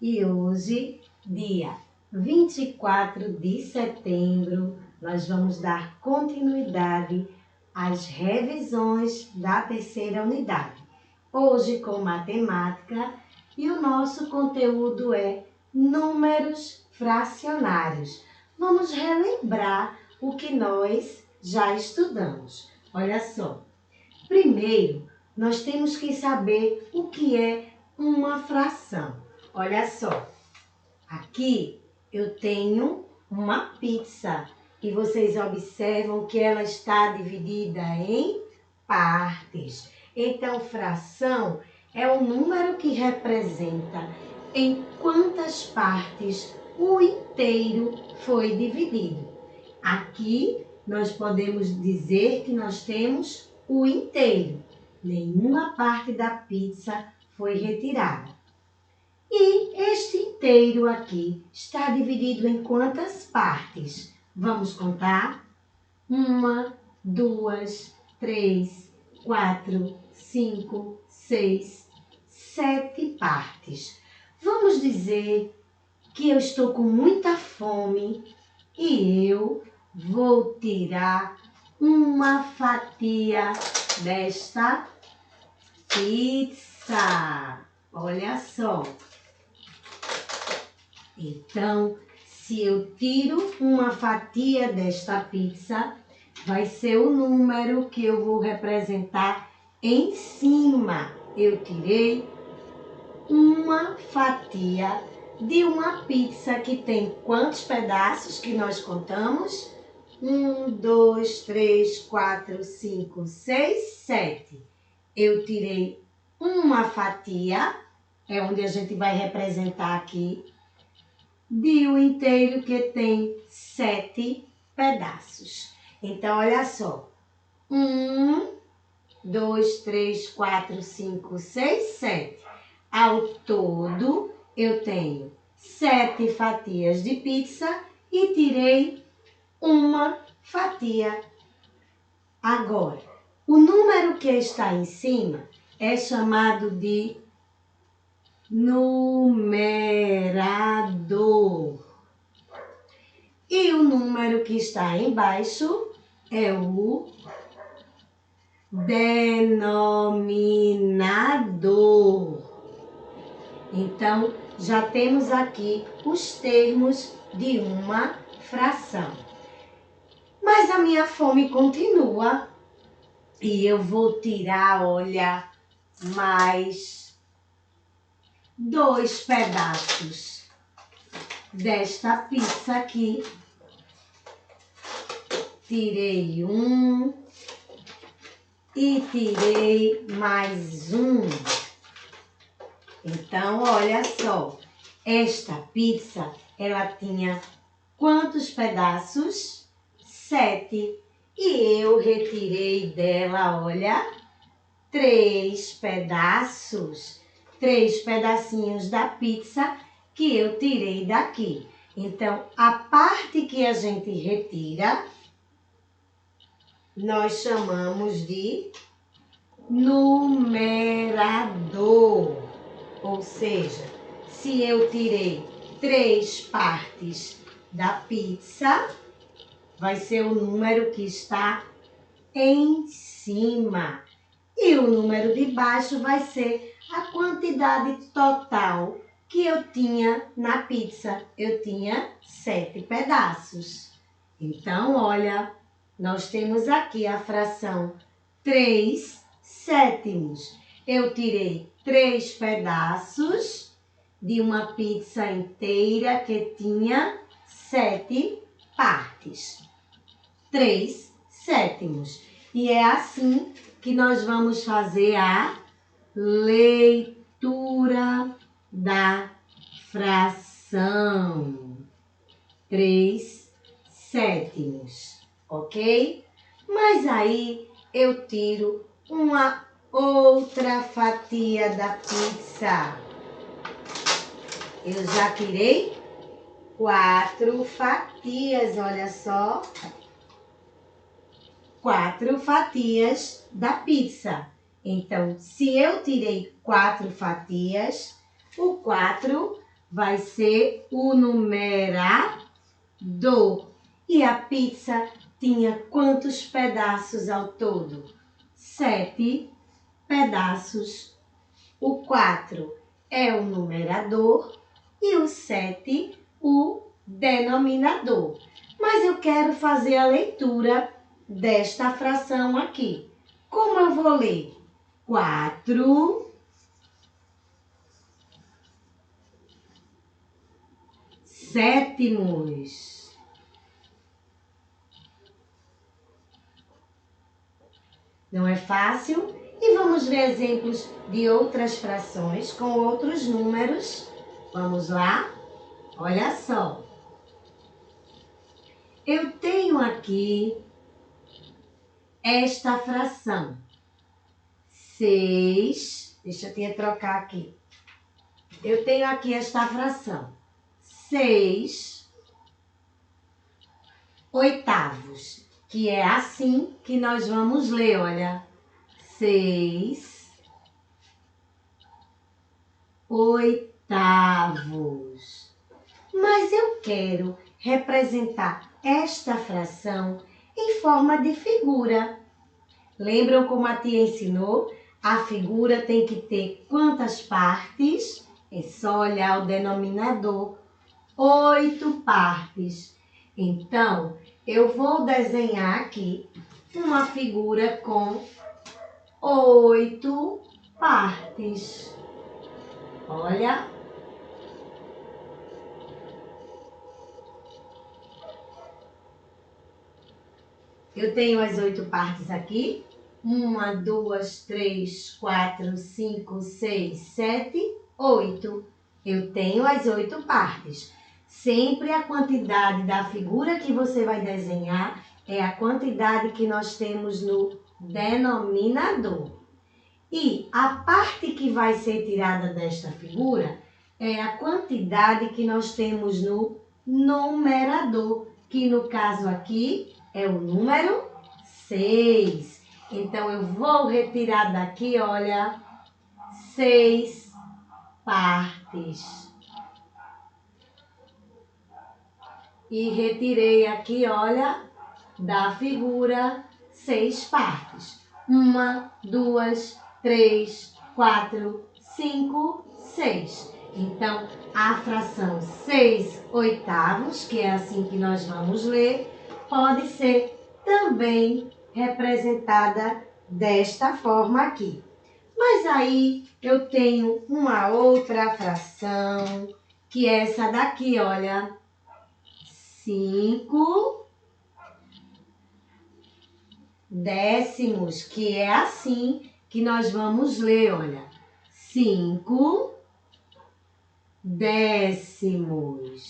E hoje, dia 24 de setembro, nós vamos dar continuidade às revisões da terceira unidade. Hoje com matemática e o nosso conteúdo é números fracionários. Vamos relembrar o que nós já estudamos. Olha só, primeiro nós temos que saber o que é uma fração. Olha só, aqui eu tenho uma pizza e vocês observam que ela está dividida em partes. Então, fração é um número que representa em quantas partes o inteiro foi dividido. Aqui nós podemos dizer que nós temos o inteiro. Nenhuma parte da pizza foi retirada. E este inteiro aqui está dividido em quantas partes? Vamos contar? 1, 2, 3, 4, 5, 6, 7 partes. Vamos dizer que eu estou com muita fome e eu vou tirar uma fatia desta pizza. Olha só. Então, se eu tiro uma fatia desta pizza, vai ser o número que eu vou representar em cima. Eu tirei uma fatia de uma pizza que tem quantos pedaços que nós contamos? 1, 2, 3, 4, 5, 6, 7. Eu tirei uma fatia, é onde a gente vai representar aqui, de um inteiro que tem 7 pedaços. Então, olha só. 1, 2, 3, 4, 5, 6, 7. Ao todo, eu tenho 7 fatias de pizza e tirei uma fatia. Agora, o número que está em cima é chamado de numerador. E o número que está embaixo é o denominador. Então, já temos aqui os termos de uma fração. Mas a minha fome continua e eu vou tirar, olha, mais 2 pedaços desta pizza aqui. Tirei um e tirei mais um. Então, olha só, esta pizza, ela tinha quantos pedaços? 7. E eu retirei dela, olha, 3 pedaços. 3 pedacinhos da pizza que eu tirei daqui. Então, a parte que a gente retira, nós chamamos de numerador. Ou seja, se eu tirei 3 partes da pizza, vai ser o número que está em cima. E o número de baixo vai ser a quantidade total que eu tinha na pizza. Eu tinha 7 pedaços. Então, olha, nós temos aqui a fração 3 sétimos. Eu tirei 3 pedaços de uma pizza inteira que tinha 7 partes. 3 sétimos. E é assim que nós vamos fazer a leitura da fração. 3 sétimos, ok? Mas aí eu tiro uma outra fatia da pizza. Eu já tirei 4 fatias, olha só. 4 fatias da pizza. Então, se eu tirei 4 fatias, o 4 vai ser o numerador. E a pizza tinha quantos pedaços ao todo? 7 pedaços. O 4 é o numerador e o 7 o denominador. Mas eu quero fazer a leitura desta fração aqui. Como eu vou ler? 4 sétimos. Não é fácil? E vamos ver exemplos de outras frações com outros números. Vamos lá? Olha só. Eu tenho aqui esta fração. 6. Deixa eu trocar aqui. Eu tenho aqui esta fração. 6 oitavos. Que é assim que nós vamos ler, olha. 6 oitavos. Mas eu quero representar esta fração em forma de figura. Lembram como a tia ensinou? A figura tem que ter quantas partes? É só olhar o denominador. 8 partes. Então, eu vou desenhar aqui uma figura com 8 partes. Olha. Eu tenho as 8 partes aqui. 1, 2, 3, 4, 5, 6, 7, 8. Eu tenho as 8 partes. Sempre a quantidade da figura que você vai desenhar é a quantidade que nós temos no denominador. E a parte que vai ser tirada desta figura é a quantidade que nós temos no numerador, que no caso aqui é o número 6. Então, eu vou retirar daqui, olha, 6 partes. E retirei aqui, olha, da figura 6 partes. 1, 2, 3, 4, 5, 6. Então, a fração 6 oitavos, que é assim que nós vamos ler, pode ser também representada desta forma aqui. Mas aí eu tenho uma outra fração, que é essa daqui, olha. 5 décimos, que é assim que nós vamos ler, olha. 5 décimos.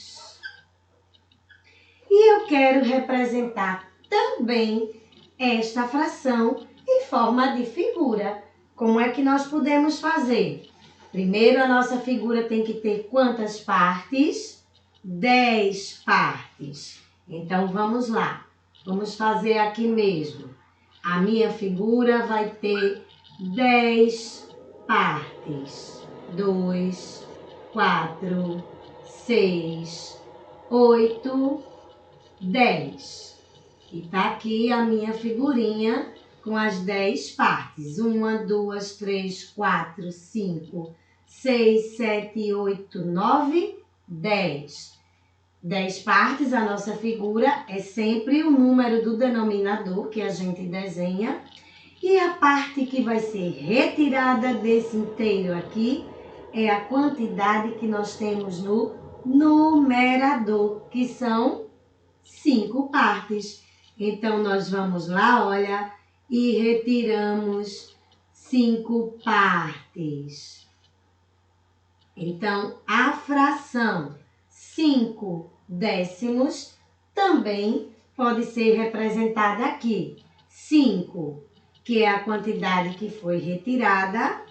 E eu quero representar também esta fração em forma de figura. Como é que nós podemos fazer? Primeiro, a nossa figura tem que ter quantas partes? 10 partes. Então, vamos lá. Vamos fazer aqui mesmo. A minha figura vai ter 10 partes. 2, 4, 6, 8, 10. E tá aqui a minha figurinha com as 10 partes. 1, 2, 3, 4, 5, 6, 7, 8, 9, 10. 10 partes, a nossa figura é sempre o número do denominador que a gente desenha. E a parte que vai ser retirada desse inteiro aqui é a quantidade que nós temos no numerador, que são 5 partes. Então, nós vamos lá, olha, e retiramos 5 partes. Então, a fração 5 décimos também pode ser representada aqui. 5, que é a quantidade que foi retirada,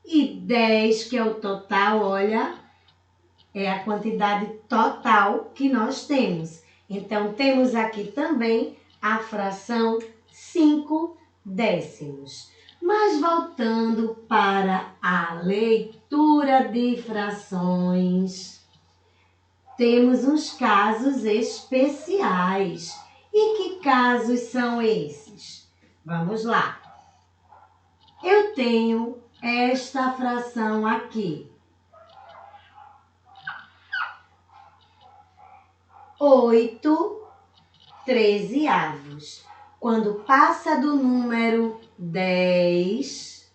e 10, que é o total, olha, é a quantidade total que nós temos. Então, temos aqui também a fração 5 décimos. Mas voltando para a leitura de frações, temos uns casos especiais. E que casos são esses? Vamos lá. Eu tenho esta fração aqui. 8/13. Quando passa do número 10,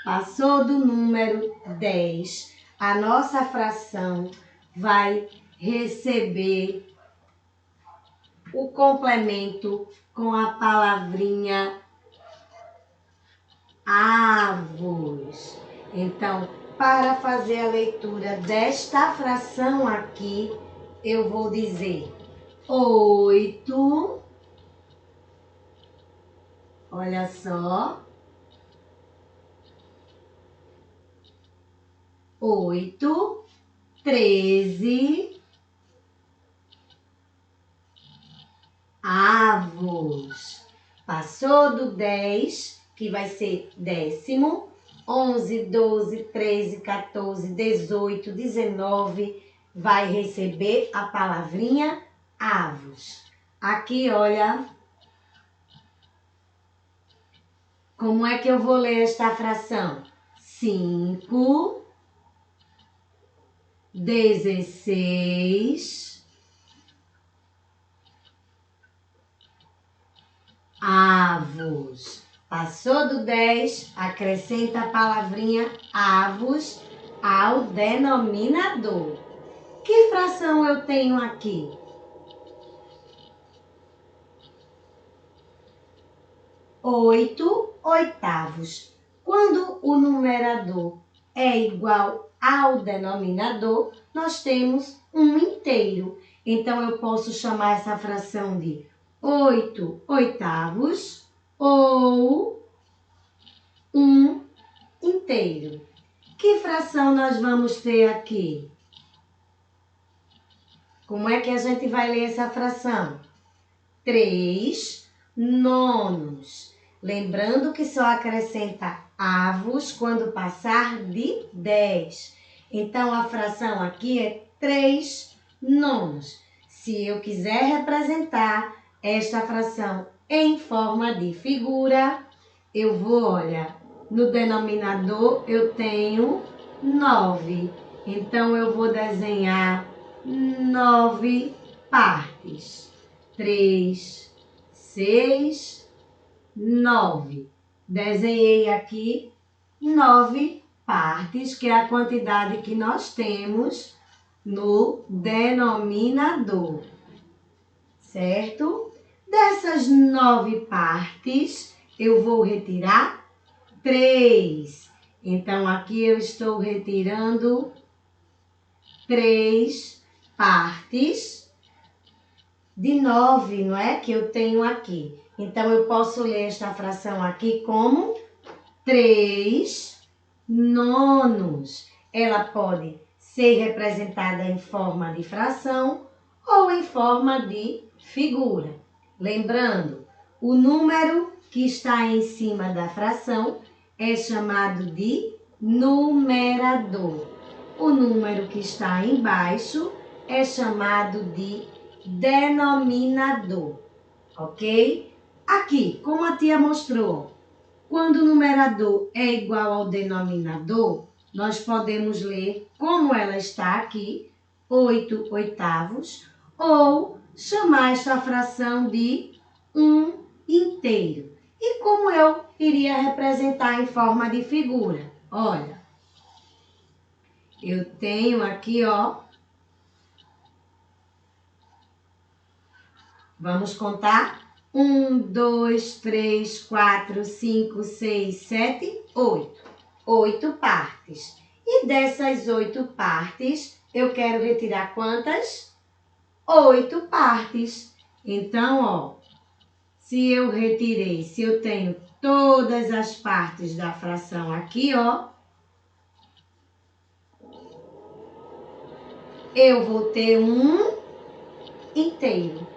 passou do número 10, a nossa fração vai receber o complemento com a palavrinha avos. Então, para fazer a leitura desta fração aqui, eu vou dizer 8, olha só, 8/13 avos. Passou do 10, que vai ser décimo, 11, 12, 13, 14, 18, 19, vai receber a palavrinha avos. Aqui, olha, como é que eu vou ler esta fração? 5/16 avos. Passou do 10, acrescenta a palavrinha avos ao denominador. Que fração eu tenho aqui? 8/8. Quando o numerador é igual ao denominador, nós temos um inteiro. Então, eu posso chamar essa fração de 8/8 ou 1 inteiro. Que fração nós vamos ter aqui? Como é que a gente vai ler essa fração? 3/9. Lembrando que só acrescenta avos quando passar de 10. Então, a fração aqui é 3/9. Se eu quiser representar esta fração em forma de figura, eu vou, olha, no denominador eu tenho 9. Então, eu vou desenhar 9 partes. 3, 6, 9. Desenhei aqui 9 partes, que é a quantidade que nós temos no denominador, certo? Dessas 9 partes, eu vou retirar 3. Então, aqui eu estou retirando 3 partes de 9, não é? Que eu tenho aqui. Então, eu posso ler esta fração aqui como 3/9. Ela pode ser representada em forma de fração ou em forma de figura. Lembrando, o número que está em cima da fração é chamado de numerador. O número que está embaixo é chamado de denominador, ok? Aqui, como a tia mostrou, quando o numerador é igual ao denominador, nós podemos ler, como ela está aqui, 8/8, ou chamar esta fração de 1 inteiro. E como eu iria representar em forma de figura? Olha, eu tenho aqui, ó, vamos contar? 1, 2, 3, 4, 5, 6, 7, 8. 8 partes. E dessas 8 partes, eu quero retirar quantas? 8 partes. Então, ó, se eu tenho todas as partes da fração aqui, ó, eu vou ter um inteiro,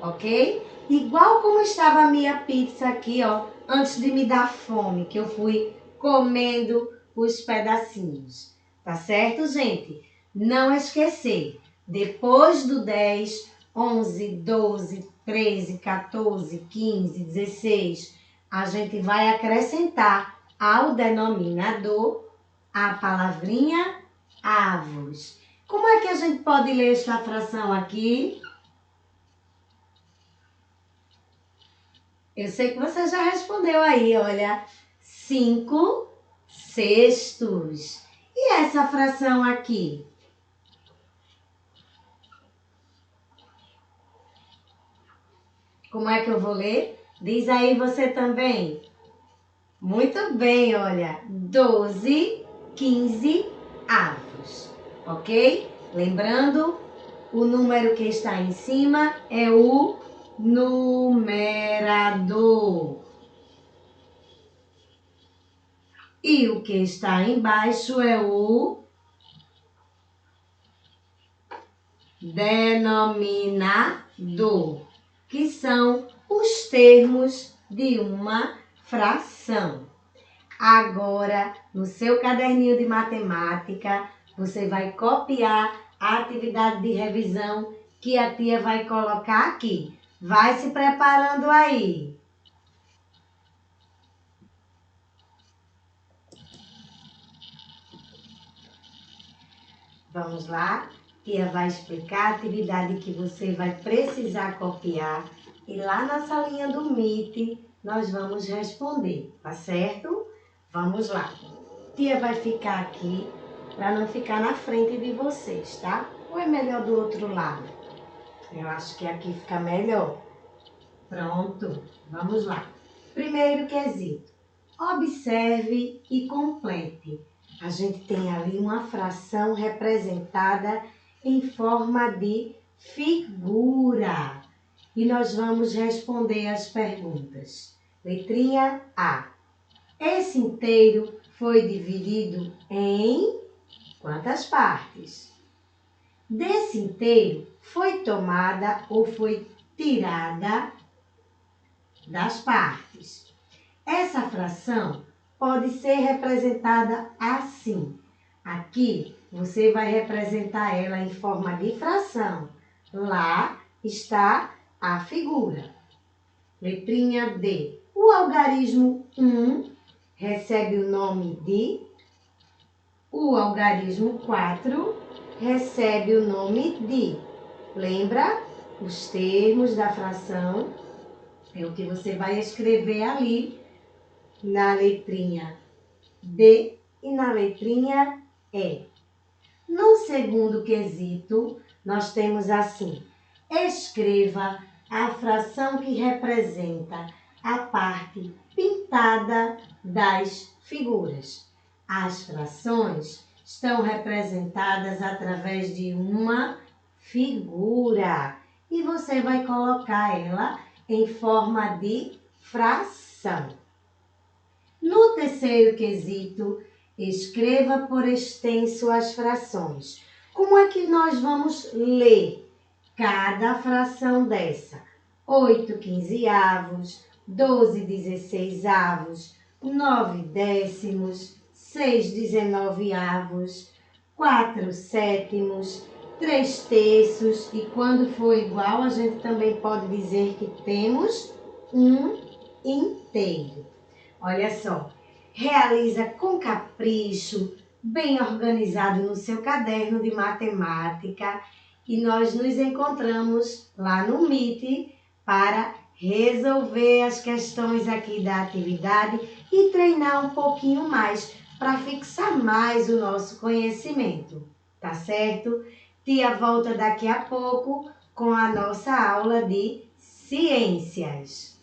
ok? Igual como estava a minha pizza aqui, ó, antes de me dar fome, que eu fui comendo os pedacinhos. Tá certo, gente? Não esquecer, Depois do 10, 11, 12, 13, 14, 15, 16, a gente vai acrescentar ao denominador a palavrinha avos. Como é que a gente pode ler esta fração aqui? Eu sei que você já respondeu aí, olha. 5 cestos. E essa fração aqui? Como é que eu vou ler? Diz aí você também. Muito bem, olha. 12, 15 avos. Ok? Lembrando, o número que está em cima é o numerador. E o que está embaixo é o denominador, que são os termos de uma fração. Agora, no seu caderninho de matemática, você vai copiar a atividade de revisão que a tia vai colocar aqui. Vai se preparando aí. Vamos lá? Tia vai explicar a atividade que você vai precisar copiar e lá na salinha do Meet nós vamos responder, tá certo? Vamos lá. Tia vai ficar aqui para não ficar na frente de vocês, tá? Ou é melhor do outro lado? Eu acho que aqui fica melhor. Pronto, vamos lá. Primeiro quesito. Observe e complete. A gente tem ali uma fração representada em forma de figura. E nós vamos responder as perguntas. Letrinha A. Esse inteiro foi dividido em quantas partes? Desse inteiro foi tomada ou foi tirada das partes. Essa fração pode ser representada assim. Aqui você vai representar ela em forma de fração. Lá está a figura. Letrinha D. O algarismo 1 recebe o nome de. O algarismo 4 recebe o nome de. Lembra? Os termos da fração é o que você vai escrever ali na letrinha D e na letrinha E. No segundo quesito, nós temos assim: escreva a fração que representa a parte pintada das figuras. As frações estão representadas através de uma figura e você vai colocar ela em forma de fração. No terceiro quesito, escreva por extenso as frações. Como é que nós vamos ler cada fração dessa? 8 quinzeavos, 12 16avos, 9 décimos, 6 19avos, 4 sétimos, 3 terços. E quando for igual, a gente também pode dizer que temos um inteiro. Olha só, realiza com capricho, bem organizado no seu caderno de matemática e nós nos encontramos lá no Meet para resolver as questões aqui da atividade e treinar um pouquinho mais para fixar mais o nosso conhecimento, tá certo? Tia volta daqui a pouco com a nossa aula de ciências.